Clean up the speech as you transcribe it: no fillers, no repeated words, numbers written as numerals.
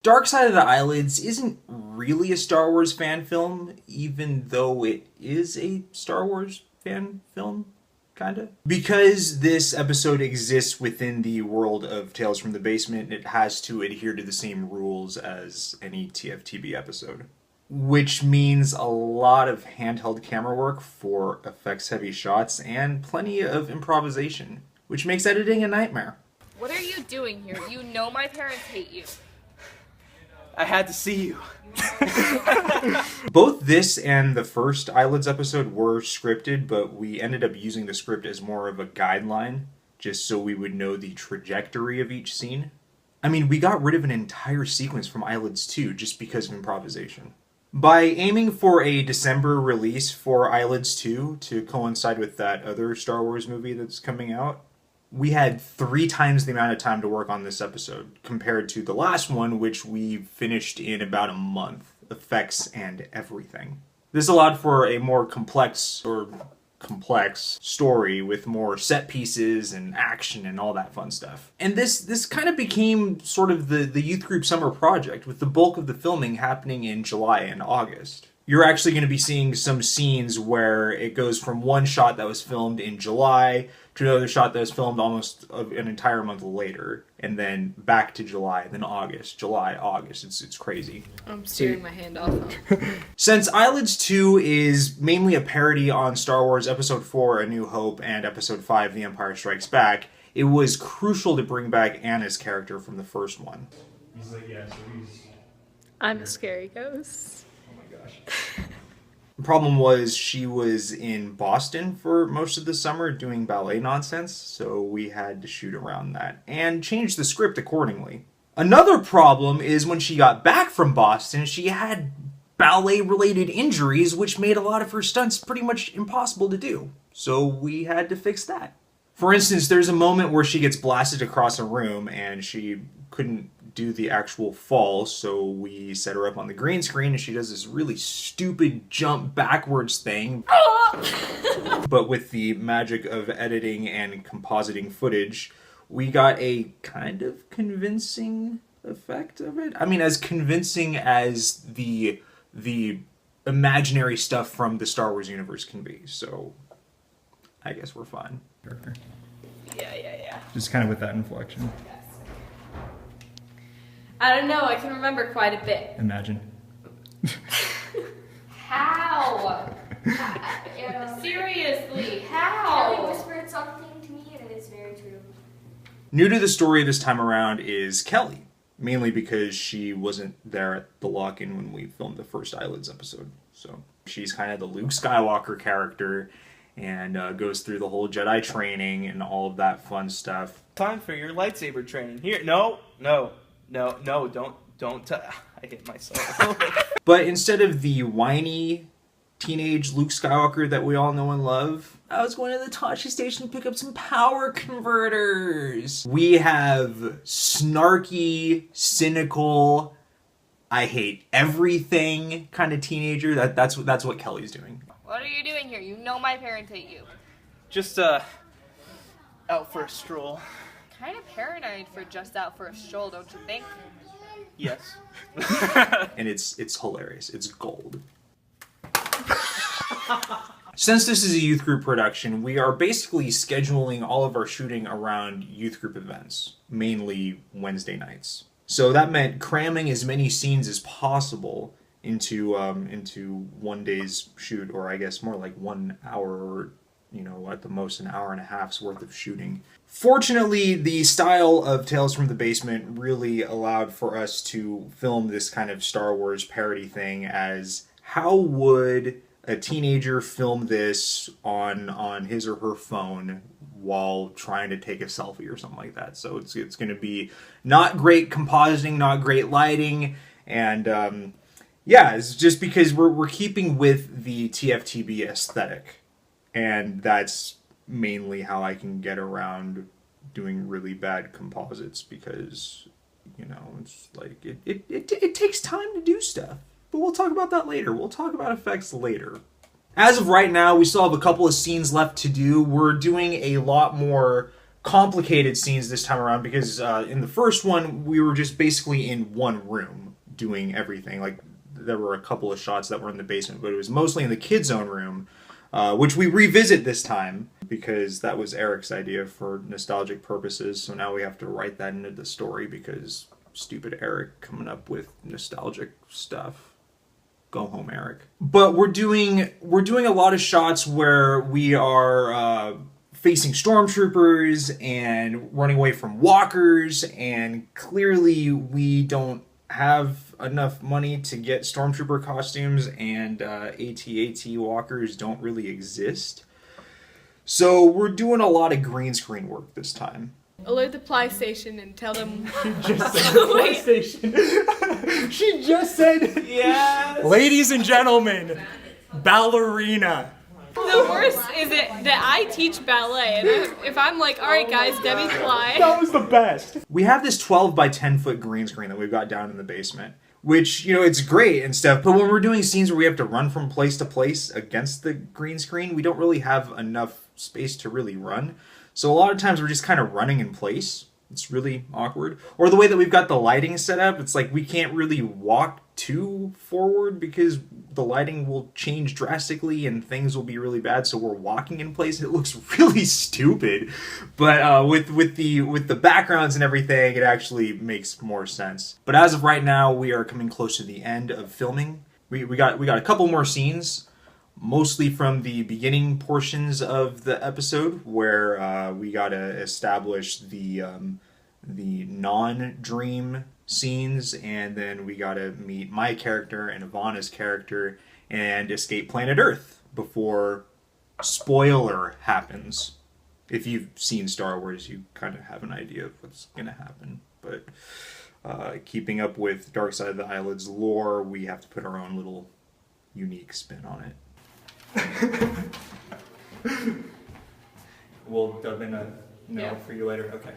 Dark Side of the Eyelids isn't really a Star Wars fan film, even though it is a Star Wars fan film, kinda. Because this episode exists within the world of Tales from the Basement, it has to adhere to the same rules as any TFTB episode. Which means a lot of handheld camera work for effects-heavy shots and plenty of improvisation, which makes editing a nightmare. What are you doing here? You know my parents hate you. I had to see you. Both this and the first Eyelids episode were scripted, but we ended up using the script as more of a guideline, just so we would know the trajectory of each scene. I mean, we got rid of an entire sequence from Eyelids 2 just because of improvisation. By aiming for a December release for Eyelids 2 to coincide with that other Star Wars movie that's coming out, we had 3 times the amount of time to work on this episode compared to the last one, which we finished in about a month, effects and everything. This allowed for a more complex story with more set pieces and action and all that fun stuff. And this kind of became sort of the youth group summer project, with the bulk of the filming happening in July and August. You're actually going to be seeing some scenes where it goes from one shot that was filmed in July to another shot that was filmed almost an entire month later, and then back to July, then August, July, August. It's crazy. I'm steering my hand off. Since Eyelids 2 is mainly a parody on Star Wars Episode 4, A New Hope, and Episode 5, The Empire Strikes Back, it was crucial to bring back Anna's character from the first one. He's like, yeah, so he's... I'm a scary ghost. The problem was she was in Boston for most of the summer doing ballet nonsense, so we had to shoot around that and change the script accordingly. Another problem is when she got back from Boston, she had ballet-related injuries, which made a lot of her stunts pretty much impossible to do. So we had to fix that. For instance, there's a moment where she gets blasted across a room and she couldn't do the actual fall, so we set her up on the green screen and she does this really stupid jump backwards thing. But with the magic of editing and compositing footage, we got a kind of convincing effect of it. I mean, as convincing as the imaginary stuff from the Star Wars universe can be, so I guess we're fine. Yeah. Just kind of with that inflection. I don't know, I can remember quite a bit. Imagine. How? Seriously, how? Kelly whispered something to me and it is very true. New to the story this time around is Kelly, mainly because she wasn't there at the lock-in when we filmed the first Eyelids episode. So she's kind of the Luke Skywalker character and goes through the whole Jedi training and all of that fun stuff. Time for your lightsaber training. Here, no, don't. I hit myself. But instead of the whiny teenage Luke Skywalker that we all know and love, I was going to the Tashi station to pick up some power converters. We have snarky, cynical, I hate everything kind of teenager. That's what Kelly's doing. What are you doing here? You know my parents hate you. Just, out for a stroll. Kind of paranoid for just out for a stroll, don't you think? Yes. And it's hilarious. It's gold. Since this is a youth group production, we are basically scheduling all of our shooting around youth group events, mainly Wednesday nights. So that meant cramming as many scenes as possible into one day's shoot, or I guess more like 1 hour, or at the most an hour and a half's worth of shooting. Fortunately, the style of Tales from the Basement really allowed for us to film this kind of Star Wars parody thing as how would a teenager film this on his or her phone while trying to take a selfie or something like that. So it's going to be not great compositing, not great lighting, and it's just because we're keeping with the TFTB aesthetic. And that's mainly how I can get around doing really bad composites, because, it's like, it takes time to do stuff. But we'll talk about that later. We'll talk about effects later. As of right now, we still have a couple of scenes left to do. We're doing a lot more complicated scenes this time around because in the first one we were just basically in one room doing everything. Like there were a couple of shots that were in the basement, but it was mostly in the kids' zone room, which we revisit this time because that was Eric's idea for nostalgic purposes. So now we have to write that into the story because stupid Eric coming up with nostalgic stuff. Go home, Eric. But we're doing a lot of shots where we are facing stormtroopers and running away from walkers, and clearly we don't have enough money to get stormtrooper costumes, and AT-AT walkers don't really exist. So we're doing a lot of green screen work this time. Alert the PlayStation and tell them. Just said PlayStation. She just said, yes. Ladies and gentlemen, ballerina. The worst is that I teach ballet, and if I'm like, all right, guys, Debbie fly. That was the best. We have this 12 by 10 foot green screen that we've got down in the basement, which, you know, it's great and stuff, but when we're doing scenes where we have to run from place to place against the green screen, we don't really have enough space to really run. So a lot of times we're just kind of running in place. It's really awkward. Or the way that we've got the lighting set up, it's like we can't really walk too forward because the lighting will change drastically and things will be really bad. So we're walking in place. It looks really stupid. But with the backgrounds and everything, it actually makes more sense. But as of right now, we are coming close to the end of filming. We got a couple more scenes. Mostly from the beginning portions of the episode where we gotta establish the non-dream scenes, and then we gotta meet my character and Ivana's character and escape planet Earth before spoiler happens. If you've seen Star Wars, you kind of have an idea of what's gonna happen, but keeping up with Dark Side of the Eyelids lore, we have to put our own little unique spin on it. We'll dub in a no for you later. Okay.